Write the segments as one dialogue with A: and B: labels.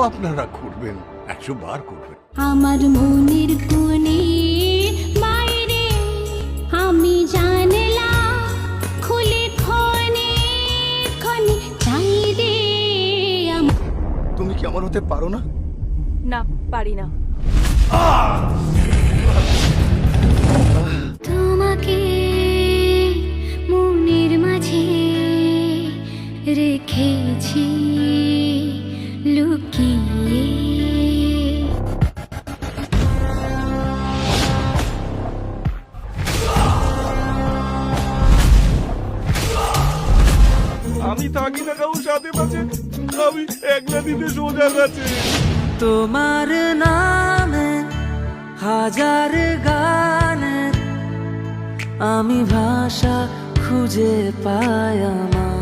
A: আপনারা করবেন, 100 বার করবেন।
B: আমার মনের কোণে বাইরে আমি জানলাম খুলে ক্ষণে ক্ষণে চাই রে।
C: তুমি কি আমার হতে পারো না?
D: না, পারি না।
B: তোমাকে মনের মাঝে রেখেছি লুকিয়ে।
C: আমি থাকি না কারোর সাথে পাশে, আমি একলা দিতে সোজা গেছে।
E: তোমার নামে হাজার গানের আমি ভাষা খুঁজে পাই আমার।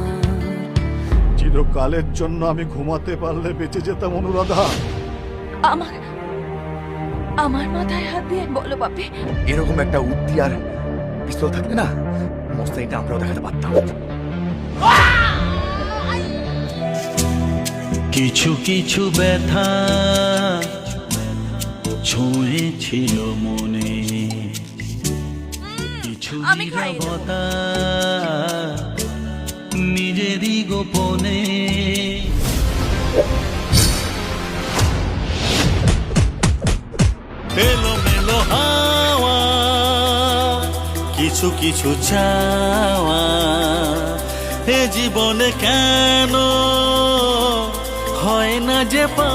C: চিরকালের জন্য আমি ঘুমাতে পারলে বেঁচে যেতাম অনুরাধা।
D: আমার আমার মাথায় হাত দিয়ে বলো বাপি।
C: এরকম একটা উদ্দি আর পিস্তল থাকলে না মস্তানিটা আমরাও দেখাতে পারতাম।
F: কিছু কিছু ব্যথা ছুঁয়েছিল মনে, কিছু
D: আমি খাই না।
F: নীরবতা নিজেরই গোপনে। এলো মেলো হাওয়া, কিছু কিছু চাওয়া, এ জীবনে কেন হয় না যে পা